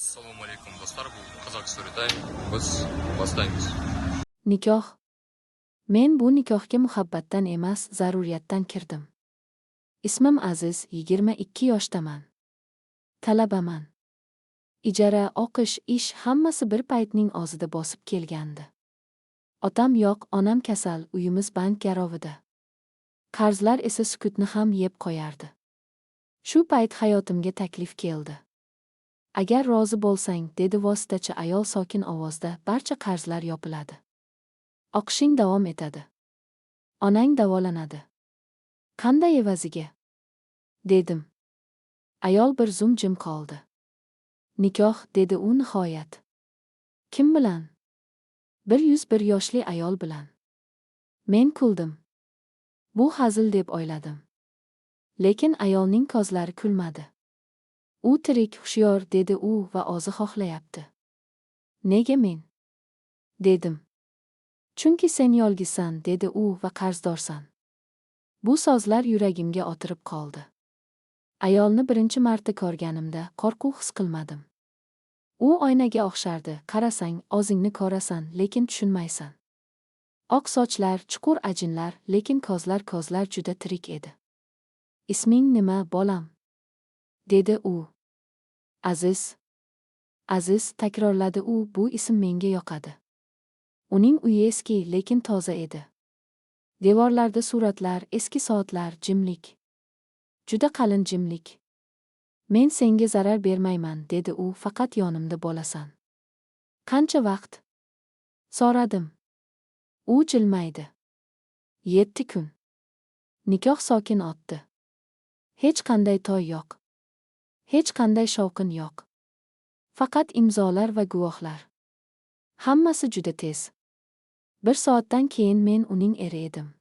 Assalomu alaykum do'stlar, bu Qozoq Story Time. Biz boshlaymiz. Nikoh. Men bu nikohga muhabbatdan emas, zaruriyatdan kirdim. Ismim Aziz, 22 yoshdaman. Talabaman. Ijara, o'qish, ish hammasi bir paytning o'zida bosib kelgandi. Otam yo'q, onam kasal, uyimiz bank garovida. Qarzlar esa sukutni ham yeb qo'yardi. Shu payt hayotimga taklif keldi. Agar rozi bo'lsang, dedi vositachi ayol sokin ovozda, barcha qarzlar yopiladi. O'qishing davom etadi. Onang davolanadi. Qanday evaziga? Dedim. Ayol bir zum jim qoldi. Nikoh, dedi u nihoyat. Kim bilan? 101 yoshli ayol bilan. Men kuldim. Bu hazil deb o'yladim. Lekin ayolning ko'zlari kulmadi. U tirik, hushyor, dedi u va o'zi xohlayapti. Nega men? Dedim. Chunki sen yolg'izsan, dedi u va qarzdorsan. Bu so'zlar yuragimga o'tirib qoldi. Ayolni birinchi marta ko'rganimda qo'rquv his qilmadim. U oynaga o'xshardi, qarasang, o'zingni ko'rasan, lekin tushunmaysan. Oq sochlar, chuqur ajinlar, lekin ko'zlar juda tirik edi. Isming nima, bolam? Dedi u. Aziz. Aziz, takrorladi u, bu ism menga yoqadi. Uning uyi eski, lekin toza edi. Devorlarda suratlar, eski soatlar, jimlik. Juda qalin jimlik. Men senga zarar bermayman, dedi u, faqat yonimda bo'lasan. Qancha vaqt? So'radim. U jilmaydi. 7 kun. Nikoh sokin o'tdi. Hech qanday to'y yo'q. Hech qanday shovqin yo'q. Faqat imzolar va guvohlar. Hammasi juda tez. 1 soatdan keyin men uning eri edim.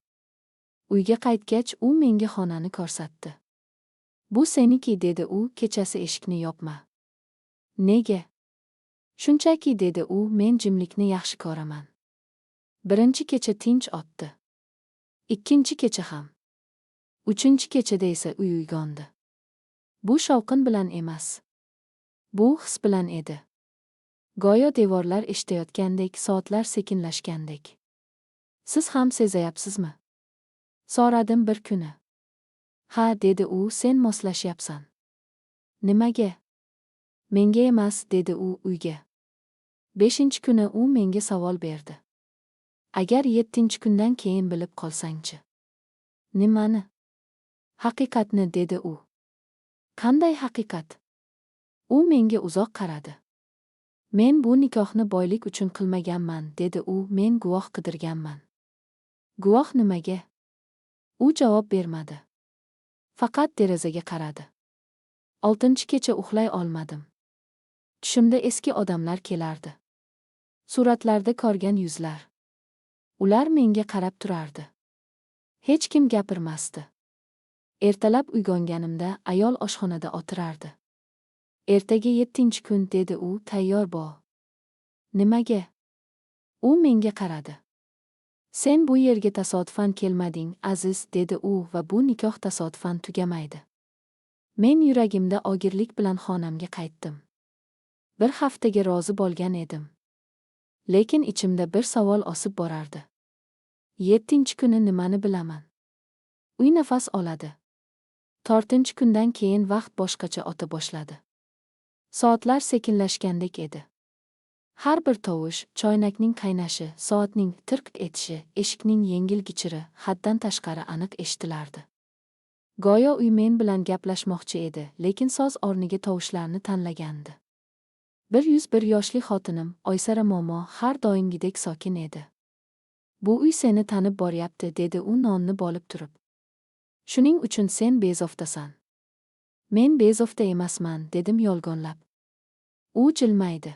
Uyga qaytgach, u menga xonani ko'rsatdi. Bu seniki, dedi u, kechasi eshikni yopma. Nega? Shunchaki, dedi u, men jimlikni yaxshi ko'raman. Birinchi kecha tinch o'tdi. Ikkinchi kecha ham. Uchinchi kechada esa uy uyg'ondi. Bu shovqin bilan emas. Bu his bilan edi. Go'yo devorlar eshitayotgandek, soatlar sekinlashgandek. Siz ham sezayapsizmi? So'radim bir kuni. Ha, dedi u, sen moslashyapsan. Nimaga? Menga emas, dedi u, uyga. 5-chi kuni u menga savol berdi. Agar 7-chi kundan keyin bilib qolsangchi? Nimani? Haqiqatni, dedi u. Qanday haqiqat? U menga uzoq qaradi. Men bu nikohni boylik uchun qilmaganman, dedi u, men guvoh qidirganman. Guvoh nimaga? U javob bermadi. Faqat derazaga qaradi. 6-chi kecha uxlay olmadim. Tushimda eski odamlar kelardi. Suratlarda ko'rgan yuzlar. Ular menga qarab turardi. Hech kim gapirmasdi. Ertalab uyg'onganimda ayol oshxonada o'tirardi. Ertaga 7-chi kun, dedi u, tayyor bo'l. Nimaga? U menga qaradi. Sen bu yerga tasodifan kelmading, Aziz, dedi u, va bu nikoh tasodifan tugamaydi. Men yuragimda og'irlik bilan xonamga qaytdim. Bir haftaga rozi bo'lgan edim. Lekin ichimda bir savol osib borardi. 7-chi kuni nimani bilaman? Uy nafas oladi. 4-chi kundan keyin vaqt boshqacha o'ta boshladi. Soatlar sekinlashgandek edi. Har bir tovush, choynakning qaynashi, soatning tirq etishi, eshikning yengil gichiri haddan tashqari aniq eshitilardi. Go'yo uy men bilan gaplashmoqchi edi, lekin so'z o'rniga tovushlarni tanlagandi. 101 yoshli xotinim, Oysara momo, har doimgidek sokin edi. Bu uy seni tanib boryapti, dedi u nonni bo'lib turib. Shuning uchun sen bezovtasan. Men bezovta emasman, dedim yolg'onlab. U jilmaydi.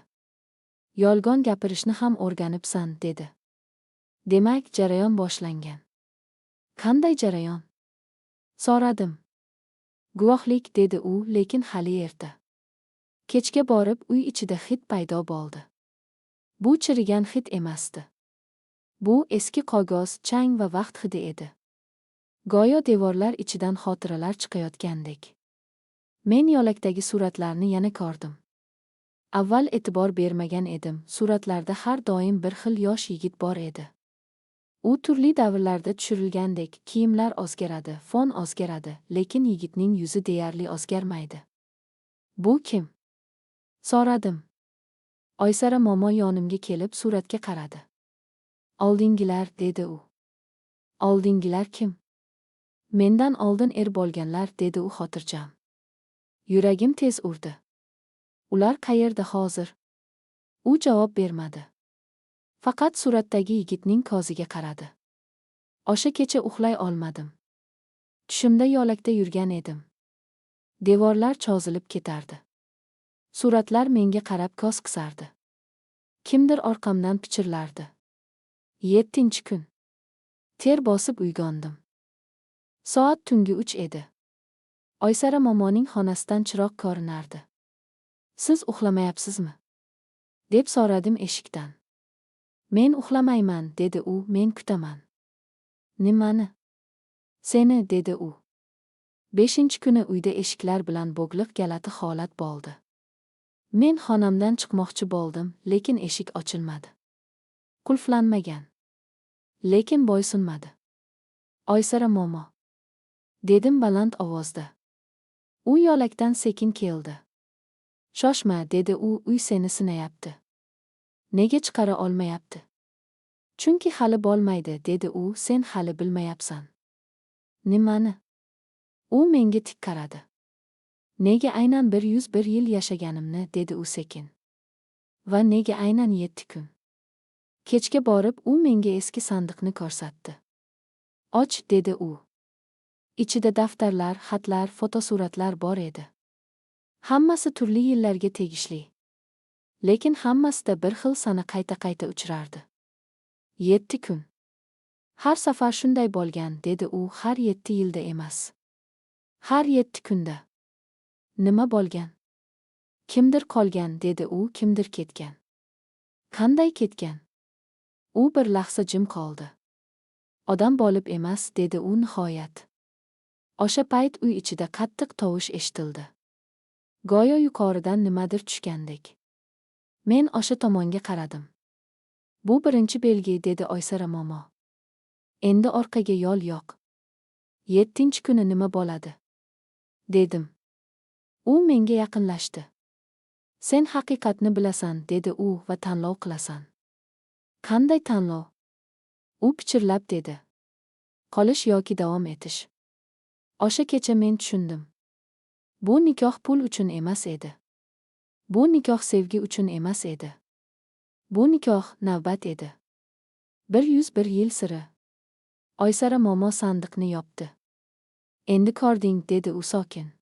Yolg'on gapirishni ham o'rganibsan, dedi. Demak, jarayon boshlangan. Qanday jarayon? So'radim. Guvohlik, dedi u, lekin hali erta. Kechga borib uy ichida hid paydo bo'ldi. Bu chirigan hid emasdi. Bu eski qog'oz, chang va vaqt hidi edi. Go'yo devorlar ichidan xotiralar chiqayotgandek. Men yo'lakdagi suratlarni yana ko'rdim. Avval e'tibor bermagan edim, suratlarda har doim bir xil yosh yigit bor edi. U turli davrlarda tushirilgandek, kiyimlar o'zgaradi, fon o'zgaradi, lekin yigitning yuzi deyarli o'zgarmaydi. Bu kim? So'radim. Oysara momo yonimga kelib suratga qaradi. Oldingilar, dedi u. Oldingilar kim? Mendan oldin bo'lganlar, dedi u xotirjam. Yuragim tez urdi. Ular qayerda hozir? U javob bermadi. Faqat suratdagi yigitning ko'ziga qaradi. O'sha kecha uxlay olmadim. Tushimda yo'lakda yurgan edim. Devorlar cho'zilib ketardi. Suratlar menga qarab ko'z qisardi. Kimdir orqamdan pichirlardi. 7-kun. Ter bosib uyg'ondim. Soat tungi 3 edi. Oysara momoning xonasidan chiroq ko'rinardi. Siz uxlamayapsizmi? Deb so'radim eshikdan. Men uxlamayman, dedi u, men kutaman. Nimani? Seni, dedi u. 5-kuni uyda eshiklar bilan bog'liq galati holat bo'ldi. Men xonamdan chiqmoqchi bo'ldim, lekin eshik ochilmadi. Qulflanmagan. Lekin bo'ysunmadi. Oysara momo, dedim baland ovozda. U yo'lakdan sekin keldi. Shoshma, dedi u, uy seni sinayapti. Nega chiqara olmayapti? Chunki hali bo'lmaydi, dedi u, sen hali bilmayapsan. Nimani? U menga tik qaradi. Nega aynan 101 yil yashaganimni, dedi u sekin. Va nega aynan 7 kun? Kechga borib u menga eski sandiqni ko'rsatdi. Och, dedi u. Ichida daftarlar, xatlar, fotosuratlar bor edi. Hammasi turli yillarga tegishli. Lekin hammasida bir xil sana qayta-qayta uchrardi. 7 kun. Har safar shunday bo'lgan, dedi u, har 7 yilda emas. Har 7 kunda. Nima bo'lgan? Kimdir qolgan, dedi u, kimdir ketgan. Qanday ketgan? U bir lahza jim qoldi. Odam bo'lib emas, dedi u nihoyat. O'sha payt uy ichida qattiq tovush eshitildi. Go'yo yuqoridan nimadir tushgandek. Men o'sha tomonga qaradim. Bu birinchi belgi, dedi Oysara momo. Endi orqaga yo'l yo'q. 7-kuni nima bo'ladi? Dedim. U menga yaqinlashdi. Sen haqiqatni bilasan, dedi u, va tanlov qilasan. Qanday tanlov? U pichirlab dedi. Qolish yoki davom etish. O'sha kecha men tushundim. Bu nikoh pul uchun emas edi. Bu nikoh sevgi uchun emas edi. Bu nikoh navbat edi. 101 yil siri. Oysara momo sandiqni yopdi. Endi ko'rding, dedi u sokin.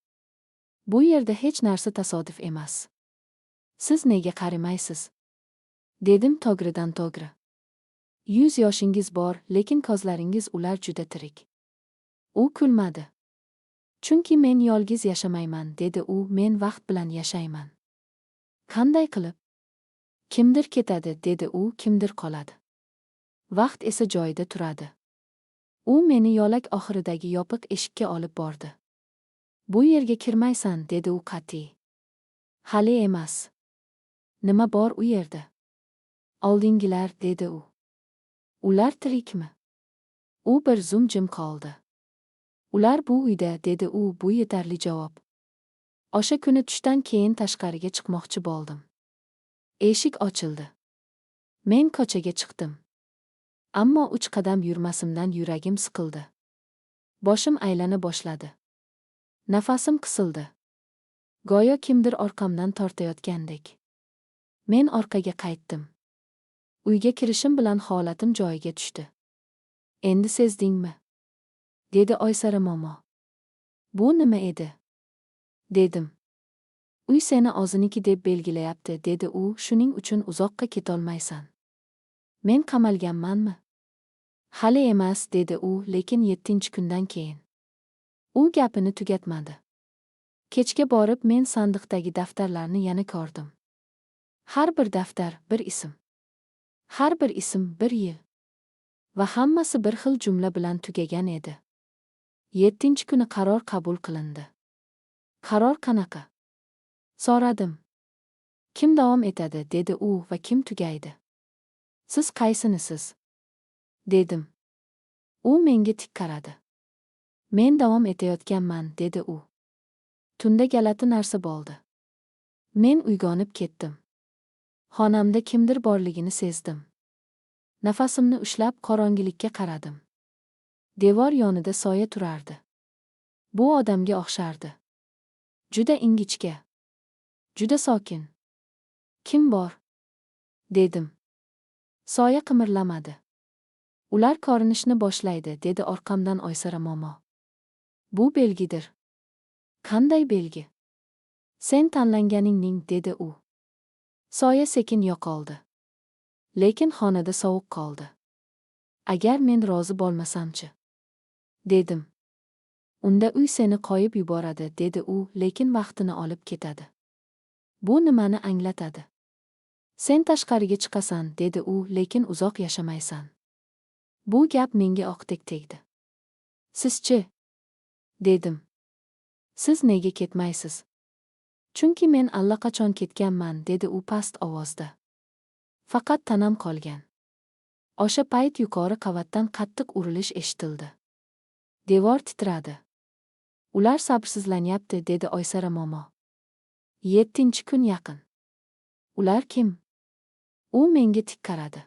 Bu yerda hech narsa tasodif emas. Siz nega qarimaysiz? Dedim to'g'ridan to'g'ri. 100 yoshingiz bor, lekin ko'zlaringiz ular juda tirik. U kulmadi. Chunki men yolg'iz yashamayman, dedi u, men vaqt bilan yashayman. Qanday qilib? Kimdir ketadi, dedi u, kimdir qoladi. Vaqt esa joyida turadi. U meni yo'lak oxiridagi yopiq eshikka olib bordi. Bu yerga kirmaysan, dedi u qat'iy. Hali emas. Nima bor u yerda? Oldingilar, dedi u. Ular tirikmi? U bir zum jim qoldi. Ular bu uyda, dedi u, bu yetarli javob. O'sha kuni tushdan keyin tashqariga chiqmoqchi bo'ldim. Eshik ochildi. Men ko'chaga chiqdim. Ammo 3 qadam yurmasimdan yuragim siqildi. Boshim aylana boshladi. Nafasim qisildi. Go'yo kimdir orqamdan tortayotgandek. Men orqaga qaytdim. Uyga kirishim bilan holatim joyiga tushdi. Endi sezdingmi? Dedi Oysara momo. Bu nima edi? Dedim. Uy seni o'ziniki deb belgilayapti, dedi u, shuning uchun uzoqqa ketolmaysan. Men qamalganmanmi? Hali emas, dedi u, lekin 7-kundan keyin. U gapini tugatmadi. Kechga borib men sandiqdagi daftarlarni yana ko'rdim. Har bir daftar bir ism. Har bir ism bir yil. Va hammasi bir xil jumla bilan tugagan edi. 7-kuni qaror qabul qilindi. Qaror qanaqa? So'radim. Kim davom etadi, dedi u, va kim tugaydi? Siz qaysinisiz? Dedim. U menga tik qaradi. Men davom etayotganman, dedi u. Tunda galati narsa bo'ldi. Men uyg'onib ketdim. Xonamda kimdir borligini sezdim. Nafasimni ushlab qorong'ilikka qaradim. Devor yonida soya turardi. Bu odamga o'xshardi. Juda ingichka. Juda sokin. Kim bor? Dedim. Soya qimirlamadi. Ular ko'rinishni boshlaydi, dedi orqamdan Oysara momo. Bu belgidir. Qanday belgi? Sen tanlanganingning, dedi u. Soya sekin yo'qoldi. Lekin xonada sovuq qoldi. Agar men rozi bo'lmasamchi? Dedim. Unda uy seni qo'yib yuboradi, dedi u, lekin vaqtini olib ketadi. Bu nimani anglatadi? Sen tashqariga chiqasan, dedi u, lekin uzoq yashamaysan. Bu gap menga oqdek tegdi. Sizchi? Dedim. Siz nega ketmaysiz? Chunki men allaqachon ketganman, dedi u past ovozda. Faqat tanam qolgan. O'sha payt yuqori qavatdan qattiq urilish eshitildi. Devor titradi. Ular sabrsizlanyapti, dedi Oysara momo. 7-kun yaqin. Ular kim? U menga tik qaradi.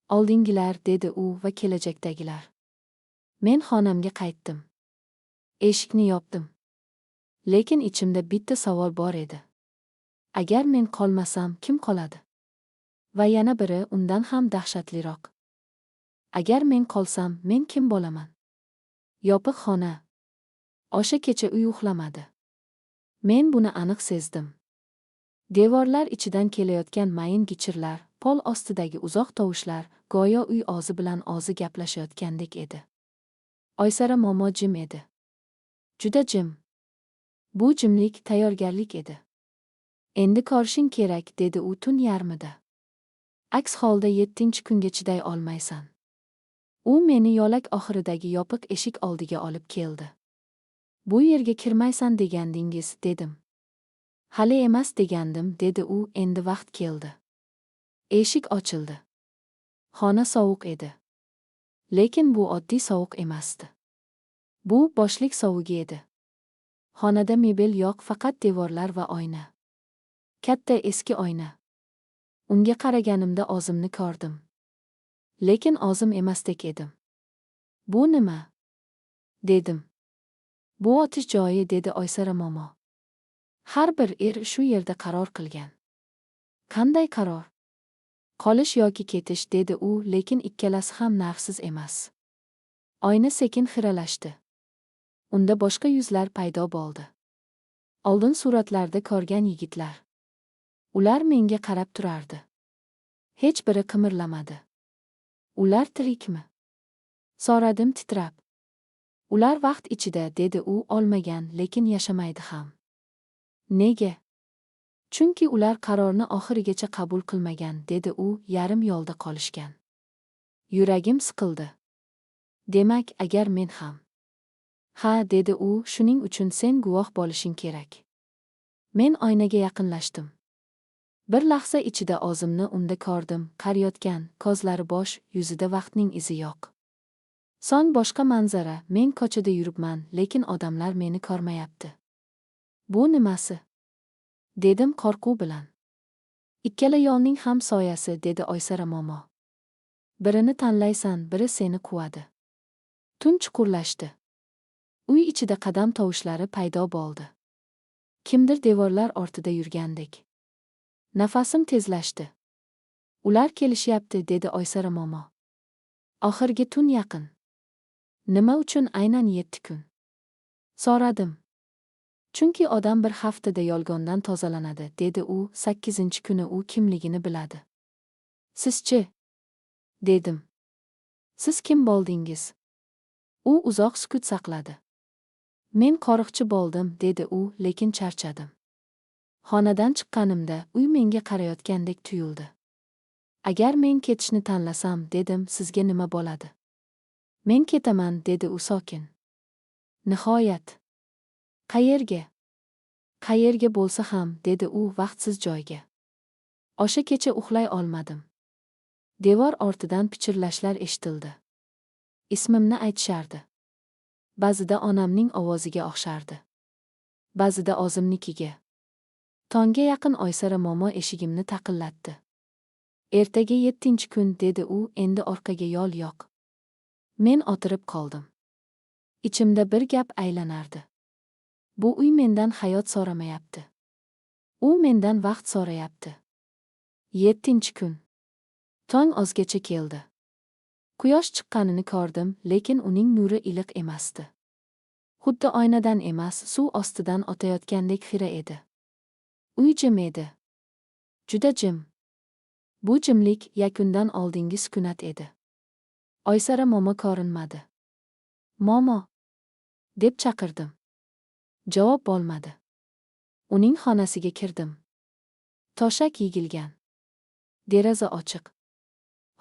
Oldingilar, dedi u, va kelajakdagilar. Men xonamga qaytdim. Eshikni yopdim. Lekin ichimda bitta savol bor edi. Agar men qolmasam, kim qoladi? Va yana biri undan ham dahshatliroq. Agar men qolsam, men kim bo'laman? Yopiq xona. O'sha kecha uy uxlamadi. Men buni aniq sezdim. Devorlar ichidan kelayotgan mayin gichirlar, pol ostidagi uzoq tovushlar, go'yo uy og'zi bilan og'zi gaplashayotgandek edi. Oysara momo jim edi. Juda jim. Bu jimlik tayyorgarlik edi. Endi ko'rishing kerak, dedi u tun yarmida. Aks holda 7-kunga chiday olmaysan. U meni yo'lak oxiridagi yopiq eshik oldiga olib keldi. Bu yerga kirmaysan degandingiz, dedim. Hali emas degandim, dedi u, endi vaqt keldi. Eshik ochildi. Xona sovuq edi. Lekin bu oddiy sovuq emasdi. Bu boshlik sovug'i edi. Xonada mebel yo'q, faqat devorlar va oyna. Katta eski oyna. Unga qaraganimda o'zimni ko'rdim. Lekin o'zim emasdek edim. Bu nima? Dedim. Bu otish joyi, dedi Oysara momo. Har bir shu yerda qaror qilgan. Qanday qaror? Qolish yoki ketish, dedi u, lekin ikkalasi ham nafsiz emas. Oyna sekin xiralashdi. Unda boshqa yuzlar paydo bo'ldi. Oldin suratlarda ko'rgan yigitlar. Ular menga qarab turardi. Hech biri qimirlamadi. Ular tirikmi? So'radim titrab. Ular vaqt ichida, dedi u, olmagan, lekin yashamaydi ham. Nega? Chunki ular qarorni oxirigacha qabul qilmagan, dedi u, yarim yo'lda qolishgan. Yuragim siqildi. Demak, agar men ham. Ha, dedi u, shuning uchun sen guvoh bo'lishing kerak. Men oynaga yaqinlashdim. Bir lahza ichida o'zimni unda ko'rdim, qariyotgan, ko'zlari bo'sh, yuzida vaqtning izi yo'q. So'ng boshqa manzara, men ko'chada yuribman, lekin odamlar meni ko'rmayapti. Bu nimasi? Dedim qo'rquv bilan. Ikkala yo'lning ham soyasi, dedi Oysara momo. Birini tanlaysan, biri seni quvadi. Tun chuqurlashdi. Uy ichida qadam tovushlari paydo bo'ldi. Kimdir devorlar ortida yurgandek. Nafasim tezlashdi. Ular kelishyapti, dedi Oysara momo. Oxirgi tun yaqin. Nima uchun aynan 7 kun? So'radim. Chunki odam bir haftada yolg'ondan tozalanadi, dedi u, 8-kuni u kimligini biladi. Sizchi? Dedim. Siz kim bo'ldingiz? U uzoq sukut saqladi. Men qo'riqchi bo'ldim, dedi u, lekin charchadim. Xonadan chiqqanimda uy menga qarayotgandek tuyuldi. Agar men ketishni tanlasam, dedim, sizga nima bo'ladi? Men ketaman, dedi u sokin. Nihoyat. Qayerga? Qayerga bo'lsa ham, dedi u, vaqtsiz joyga. O'sha kecha uxlay olmadim. Devor ortidan pichirlashlar eshitildi. Ismimni aytishardi. Ba'zida onamning ovoziga o'xshardi. Ba'zida o'zimnikiga. Tongga yaqin Oysara momo eshigimni taqillatdi. Ertaga 7-kun, dedi u, endi orqaga yo'l yo'q. Men o'tirib qoldim. Ichimda bir gap aylanardi. Bu uy mendan hayot so'ramayapti. U mendan vaqt so'rayapti. 7-kun. Tong ozgacha keldi. Quyosh chiqqanini ko'rdim, lekin uning nuri iliq emasdi. Xuddi oynadan emas, suv ostidan o'tayotgandek xira edi. Uy jim edi. Juda jim. Bu jimlik yakundan oldingi sukunat edi. Oysara momo ko'rinmadi. Momo, deb chaqirdim. Javob bo'lmadi. Uning xonasiga kirdim. To'shak yigilgan. Deraza ochiq.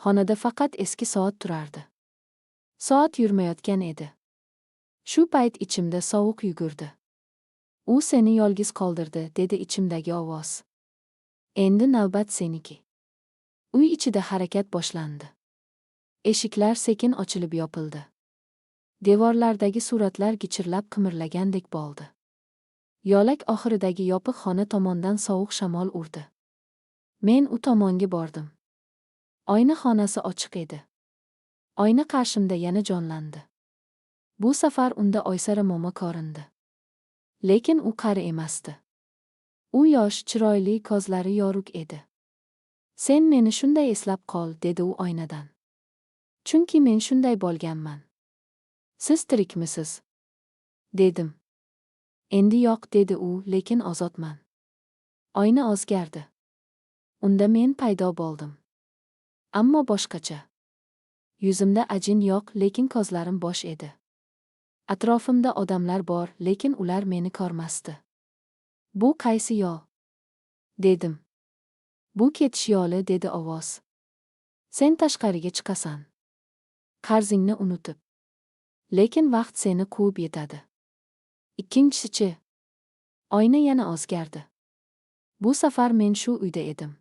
Xonada faqat eski soat turardi. Soat yurmayotgan edi. Shu payt ichimda sovuq yugurdi. U seni yolg'iz qoldirdi, dedi ichimdagi ovoz. Endi navbat seniki. Uy ichida harakat boshlandi. Eshiklar sekin ochilib yopildi. Devorlardagi suratlar gichirlab qimirlagandek bo'ldi. Yo'lak oxiridagi yopiq xona tomondan sovuq shamol urdi. Men u tomonga bordim. Oyna xonasi ochiq edi. Oyna qarshimda yana jonlandi. Bu safar unda Oysara momo ko'rindi. Lekin u qari emasdi. U yosh, chiroyli, ko'zlari yorug' edi. Sen meni shunday eslab qol, dedi u oynadan. Chunki men shunday bo'lganman. Siz tirikmisiz? Dedim. Endi yo'q, dedi u, lekin ozodman. Oyna o'zgardi. Unda men paydo bo'ldim. Ammo boshqacha. Yuzimda ajin yo'q, lekin ko'zlarim bo'sh edi. Atrofimda odamlar bor, lekin ular meni ko'rmasdi. Bu qaysi yo'l? Dedim. Bu ketish yo'li, dedi ovoz. Sen tashqariga chiqasan. Qarzingni unutib. Lekin vaqt seni quvib yetadi. Ikkinchisi-chi? Oyna yana o'zgardi. Bu safar men shu uyda edim.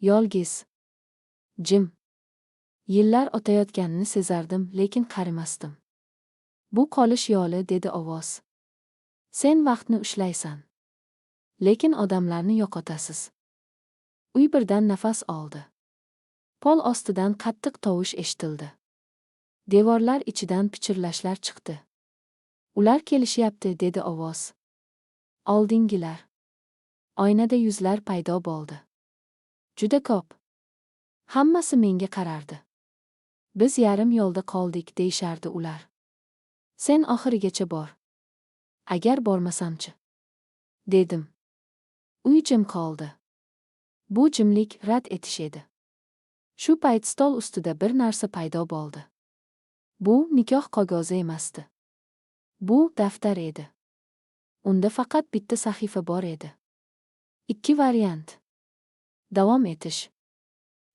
Yolg'iz. Jim. Yillar o'tayotganini sezardim, lekin qarimasdim. Bu qolish yo'li, dedi ovoz. Sen vaqtni ushlaysan. Lekin odamlarni yo'qotasiz. Uy birdan nafas oldi. Pol ostidan qattiq tovush eshitildi. Devorlar ichidan pichirlashlar chiqdi. Ular kelishyapti, dedi ovoz. Oldingilar. Oynada yuzlar paydo bo'ldi. Juda ko'p. Hammasi menga qarardi. Biz yarim yo'lda qoldik, deyishardi ular. Sen oxirigacha bor. Agar bormasamchi? Dedim. Uy jim qoldi. Bu jimlik rad etish edi. Shu payt stol ustida bir narsa paydo bo'ldi. Bu nikoh qog'ozi emasdi. Bu daftar edi. Unda faqat bitta sahifa bor edi. 2 variant. Davom etish.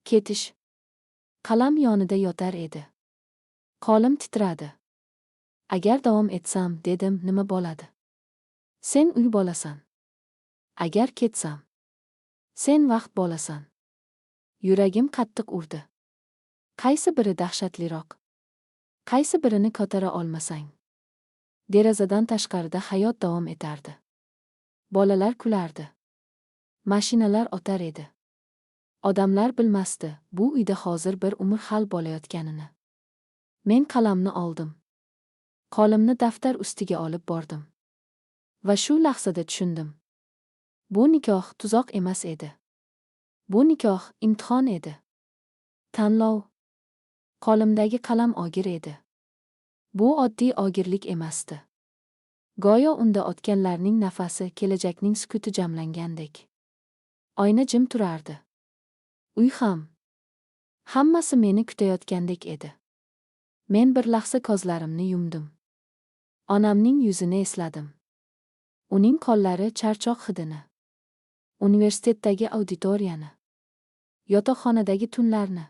Ketish. Qalam yonida yotar edi. Qo'lim titradi. Agar davom etsam, dedim, nima bo'ladi? Sen uy bo'lasan. Agar ketsam, sen vaqt bo'lasan. Yuragim qattiq urdi. Qaysi biri dahshatliroq? Qaysi birini ko'tara olmasang? Derazadan tashqarida hayot davom etardi. Bolalar kulardi. Mashinalar o'tar edi. Odamlar bilmasdi, bu uyda hozir bir umr hal bo'layotganini. Men qalamni oldim. Qo'limni daftar ustiga olib bordim. Va shu lahzada tushundim. Bu nikoh tuzoq emas edi. Bu nikoh imtihon edi. Tanlov. Qo'limdagi qalam ogir edi. Bu oddiy ogirlik emasdi. Go'yo unda o'tganlarning nafasi, kelajakning sukuti jamlangandek. Oyna jim turardi. Uy ham. Hammasi meni kutayotgandek edi. Men bir lahza ko'zlarimni yumdim. Onamning yuzini esladim. Uning qo'llari charchoq hidini. Universitetdagi auditoriyani. Yotoqxonadagi tunlarni.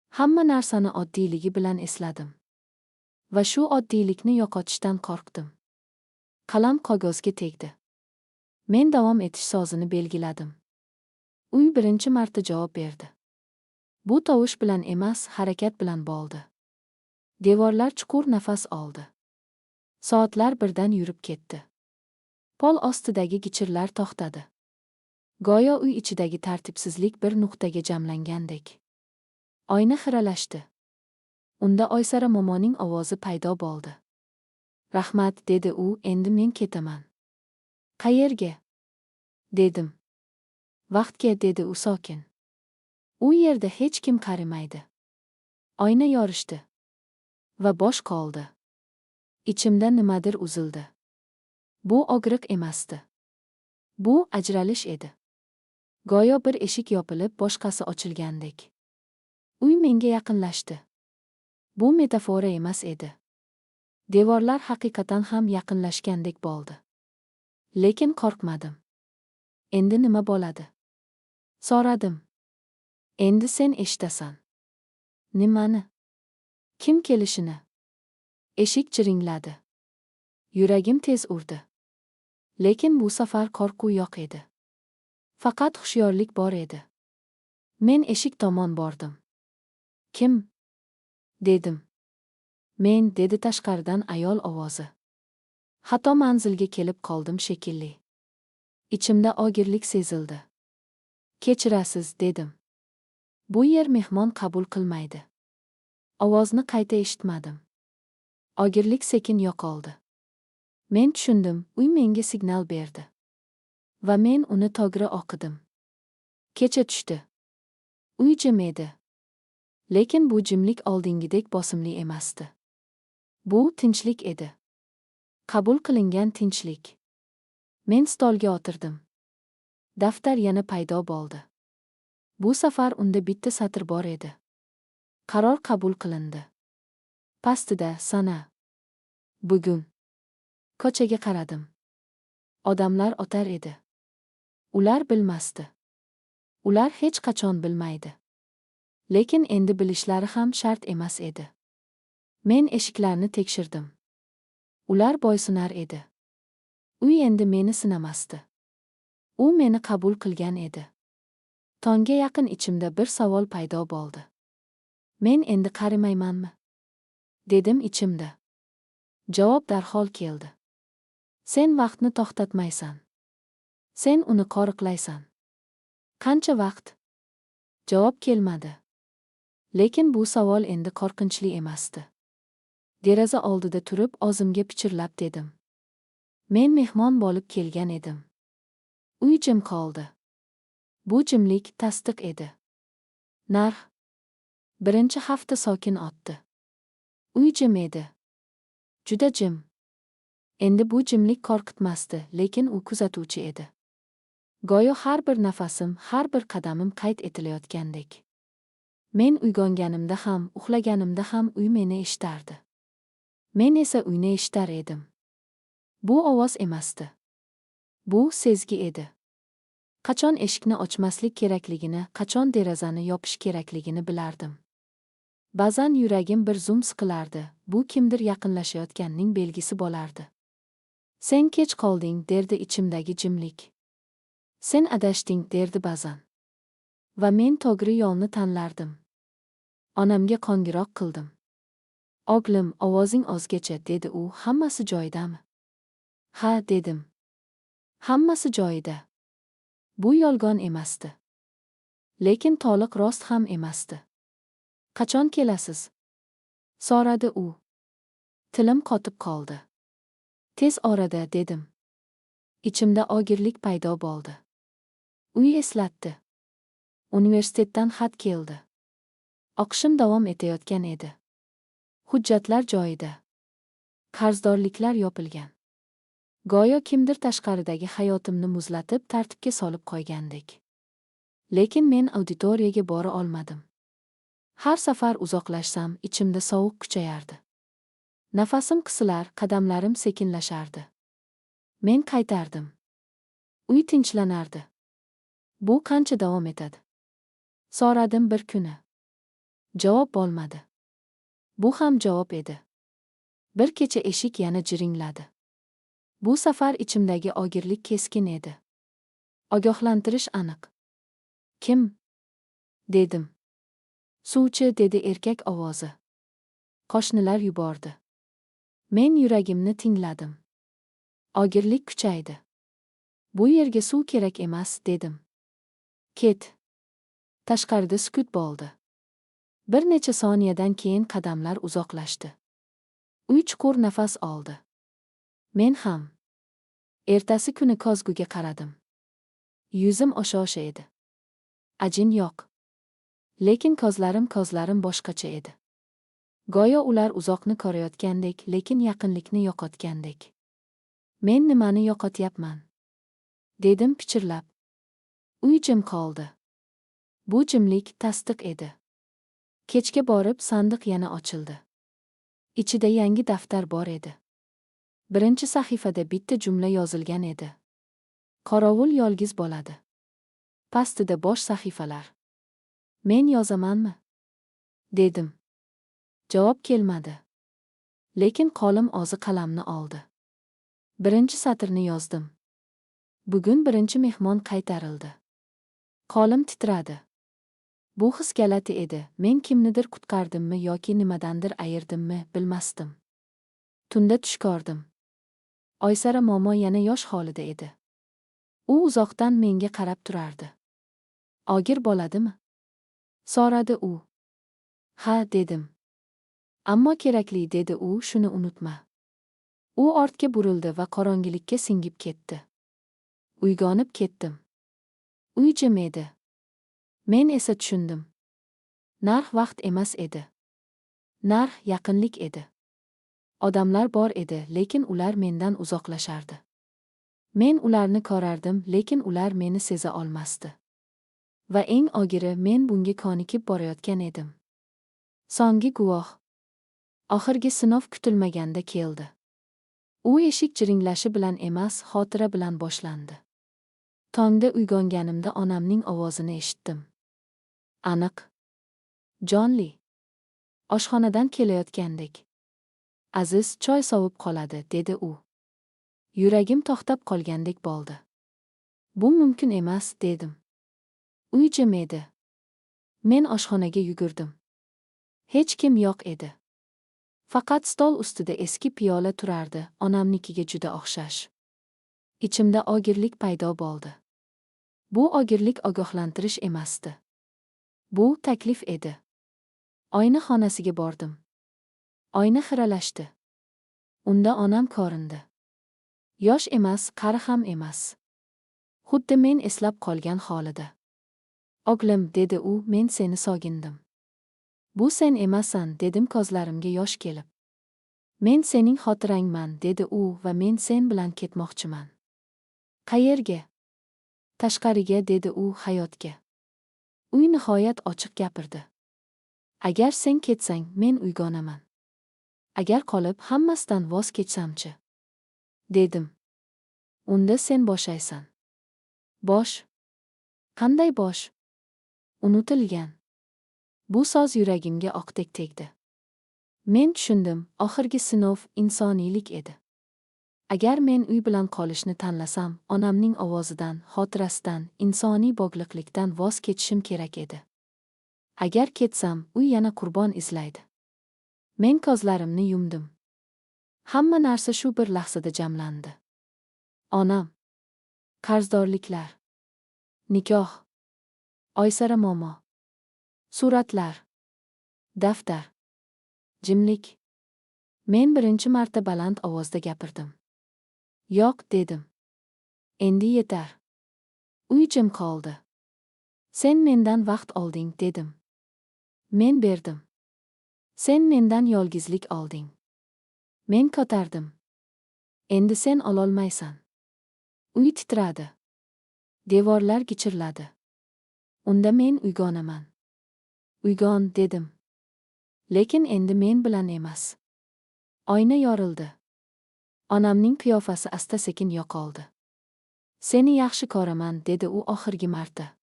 Hamma narsani oddiyligi bilan esladim. Va shu oddiylikni yo'qotishdan qo'rqdim. Qalam qog'ozga tegdi. Men davom etish sozini belgiladim. Uy birinchi marta javob berdi. Bu tovush bilan emas, harakat bilan bo'ldi. Devorlar chuqur nafas oldi. Soatlar birdan yurib ketdi. Pol ostidagi gichirlar to'xtadi. Go'yo uy ichidagi tartibsizlik bir nuqtaga jamlangandek. Oyna xiralashdi. Unda Oysara momoning ovozi paydo bo'ldi. Rahmat, dedi u, endi men ketaman. Qayerga? Dedim. Vaqtga, dedi u sokin. U yerda hech kim qarimaydi. Oyna yorishdi. Va bosh qoldi. Ichimda nimadir uzildi. Bu og'riq emasdi. Bu ajralish edi. Go'yo bir eshik yopilib, boshqasi ochilgandek. Uy menga yaqinlashdi. Bu metafora emas edi. Devorlar haqiqatan ham yaqinlashgandek bo'ldi. Lekin qo'rqmadim. Endi nima bo'ladi? So'radim. Endi sen eshitasan. Nimani? Kim kelishini? Eshik jiringladi. Yuragim tez urdi. Lekin bu safar qo'rquv yo'q edi. Faqat hushyorlik bor edi. Men eshik tomon bordim. Kim? Dedim. Men, dedi tashqaridan ayol ovozi. Xato manzilga kelib qoldim shekilli. Ichimda og'irlik sezildi. Kechirasiz, dedim. Bu yer mehmon qabul qilmaydi. Ovozni qayta eshitmadim. Og'irlik sekin yo'qoldi. Men tushundim, uy menga signal berdi. Va men uni to'g'ri o'qidim. Kecha tushdi. Uy jim edi. Lekin bu jimlik oldingidek bosimli emasdi. Bu tinchlik edi. Qabul qilingan tinchlik. Men stolga o'tirdim. Daftar yana paydo bo'ldi. Bu safar unda bitta satr bor edi. Qaror qabul qilindi. Pastida sana. Bugun. Ko'chaga qaradim. Odamlar o'tar edi. Ular bilmasdi. Ular hech qachon bilmaydi. Lekin endi bilishlari ham shart emas edi. Men eshiklarni tekshirdim. Ular bo'ysunar edi. Uy endi meni sinamasdi. U meni qabul qilgan edi. Tongga yaqin ichimda bir savol paydo bo'ldi. Men endi qarimaymanmi? Dedim ichimda. Javob darhol keldi. Sen vaqtni to'xtatmaysan. Sen uni qo'riqlaysan. Qancha vaqt? Javob kelmadi. Lekin bu savol endi qo'rqinchli emasdi. Deraza oldida turib o'zimga pichirlab dedim. Men mehmon bo'lib kelgan edim. Uy jim qoldi. Bu jimlik tasdiq edi. Narx. Birinchi hafta sokin o'tdi. Uy jim edi. Juda jim. Endi bu jimlik qo'rqitmasdi, lekin u kuzatuvchi edi. Go'yo har bir nafasim, har bir qadamim qayd etilayotgandek. Men uyg'onganimda ham, uxlaganimda ham uy meni eshitardi. Men esa uyni eshitar edim. Bu ovoz emasdi. Bu sezgi edi. Qachon eshikni ochmaslik kerakligini, qachon derazani yopish kerakligini bilardim. Ba'zan yuragim bir zum siqilardi, bu kimdir yaqinlashayotganning belgisi bo'lardi. Sen kech qolding, derdi ichimdagi jimlik. Sen adashding, derdi ba'zan. Va men to'g'ri yo'lni tanlardim. Onamga qo'ng'iroq qildim. O'g'lim, ovozing o'zgacha, dedi u, hammasi joyidami? Ha, dedim. Hammasi joyida. Bu yolg'on emasdi. Lekin to'liq rost ham emasdi. Qachon kelasiz? So'radi u. Tilim qotib qoldi. Tez orada, dedim. Ichimda og'irlik paydo bo'ldi. Uy eslatdi. Universitetdan xat keldi. O'qishim davom etayotgan edi. Hujjatlar joyida. Qarzdorliklar yopilgan. Go'yo kimdir tashqaridagi hayotimni muzlatib tartibga solib qo'ygandek. Lekin men auditoriyaga bora olmadim. Har safar uzoqlashsam, ichimda sovuq kuchayardi. Nafasim qisilar, qadamlarim sekinlashardi. Men qaytardim. Uy tinchlanardi. Bu qancha davom etadi? So'radim bir kuni. Javob bo'lmadi. Bu ham javob edi. Bir kecha eshik yana jiringladi. Bu safar ichimdagi og'irlik keskin edi. Ogohlantirish aniq. Kim? Dedim. Suvchi, dedi erkak ovozi. Qo'shnilar yubordi. Men yuragimni tingladim. Ogirlik kuchaydi. Bu yerga suv kerak emas, dedim. Ket. Tashqarida sukut bo'ldi. Bir necha soniyadan keyin qadamlar uzoqlashdi. Uy chuqur nafas oldi. Men ham. Ertasi kuni kozguga qaradim. Yuzim o'sha edi. Ajin yo'q. Lekin kozlarim boshqacha edi. Go'yo ular uzoqni ko'rayotgandek, lekin yaqinlikni yo'qotgandek. Men nimani yo'qotyapman? Dedim pichirlab. Uy jim qoldi. Bu jimlik tasdiq edi. Kechga borib sandiq yana ochildi. Ichida yangi daftar bor edi. Birinchi sahifada bitta jumla yozilgan edi. Qorovul yolg'iz bo'ladi. Pastida bo'sh sahifalar. Men yozamanmi? Dedim. Javob kelmadi. Lekin qo'lim o'zi qalamni oldi. Birinchi satrni yozdim. Bugun birinchi mehmon qaytarildi. Qo'lim titradi. Bu his galati edi. Men kimnidir qutqardimmi yoki nimadandir ayirdimmi, bilmasdim. Tunda tush ko'rdim. Oysara momo yana yosh holida edi. U uzoqdan menga qarab turardi. Ogir bo'ladimi? So'radi u. Ha, dedim. Ammo kerakli, dedi u, shuni unutma. U ortga burildi va qorong'ilikka singib ketdi. Uyg'onib ketdim. Uy jim edi. Men esa tushundim. Narx vaqt emas edi. Narx yaqinlik edi. Odamlar bor edi, lekin ular mendan uzoqlashardi. Men ularni ko'rardim, lekin ular meni seza olmasdi. Va eng og'iri, men bunga ko'nikib borayotgan edim. So'nggi guvoh. Oxirgi sinov kutilmaganda keldi. U eshik jiringlashi bilan emas, xotira bilan boshlandi. Tongda uyg'onganimda onamning ovozini eshitdim. Aniq. Jonli. Oshxonadan kelayotgandek. Aziz, choy sovib qoladi, dedi u. Yuragim to'xtab qolgandek bo'ldi. Bu mumkin emas, dedim. Uy jim edi. Men oshxonaga yugurdim. Hech kim yo'q edi. Faqat stol ustida eski piyola turardi, onamnikiga juda o'xshash. Ichimda og'irlik paydo bo'ldi. Bu og'irlik ogohlantirish emasdi. Bu taklif edi. Oyna xonasiga bordim. Oyna xiralashdi. Unda onam ko'rindi. Yosh emas, qari ham emas. Xuddi men eslab qolgan holida. O'g'lim, dedi u, men seni sog'indim. Bu sen emasan, dedim ko'zlarimga yosh kelib. Men sening xotirangman, dedi u, va men sen bilan ketmoqchiman. Qayerga? Tashqariga, dedi u, hayotga. Uy nihoyat ochiq gapirdi. Agar sen ketsang, men uyg'onaman. Agar qolib hammasidan voz kechsamchi? Dedim. Unda sen boshaysan. Bosh? Qanday bosh? Unutilgan. Bu so'z yuragimga oqdek tegdi. Men tushundim, oxirgi sinov insoniylik edi. Agar men uy bilan qolishni tanlasam, onamning ovozidan, xotirasidan, insoniy bog'liqlikdan voz kechishim kerak edi. Agar ketsam, uy yana qurbon izlaydi. Men ko'zlarimni yumdim. Hamma narsa shu bir lahzada jamlandi. Onam. Qarzdorliklar. Nikoh. Oysara momo. Suratlar. Daftar. Jimlik. Men birinchi marta baland ovozda gapirdim. Yo'q, dedim. Endi yetar. Uy jim qoldi. Sen mendan vaqt olding, dedim. Men berdim. Sen mendan yolg'izlik olding. Men ko'tardim. Endi sen ololmaysan. Uy titradi. Devorlar gichirladi. Unda men uyg'onaman. Uyg'on, dedim. Lekin endi men bilan emas. Oyna yorildi. Onamning qiyofasi asta-sekin yo'qoldi. Seni yaxshi ko'raman, dedi u oxirgi marta.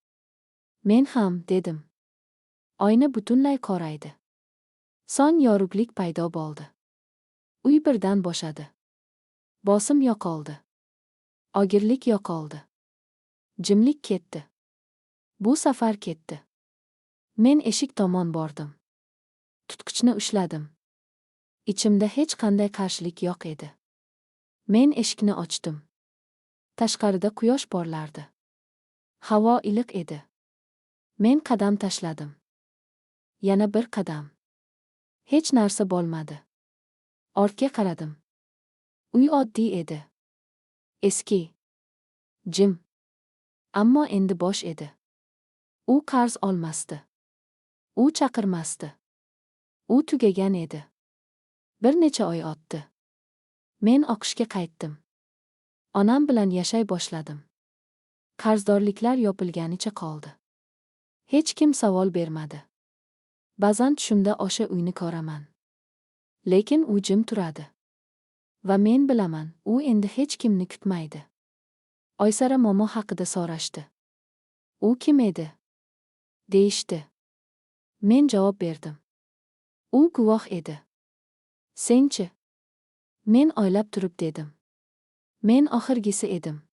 Men ham, dedim. Oyna butunlay qoraydi. So'ng yorug'lik paydo bo'ldi. Uy birdan bo'shadi. Bosim yo'qoldi. Og'irlik yo'qoldi. Jimlik ketdi. Bu safar ketdi. Men eshik tomon bordim. Tutqichni ushladim. Ichimda hech qanday qarshilik yo'q edi. Men eshikni ochdim. Tashqarida quyosh porlardi. Havo iliq edi. Men qadam tashladim. Yana bir qadam. Hech narsa bo'lmadi. Ortga qaradim. Uy oddiy edi. Eski. Jim. Ammo endi bo'sh edi. U qarz olmasdi. U chaqirmasdi. U tugagan edi. Bir necha oy o'tdi. Men o'qishga qaytdim. Onam bilan yashay boshladim. Qarzdorliklar yopilganicha qoldi. Hech kim savol bermadi. Ba'zan tushimda o'sha uyni ko'raman. Lekin u jim turadi. Va men bilaman, u endi hech kimni kutmaydi. Oysara momo haqida so'rashdi. U kim edi? Deyishdi. Men javob berdim. U guvoh edi. Senchi? Men o'ylab turib dedim. Men oxirgisi edim.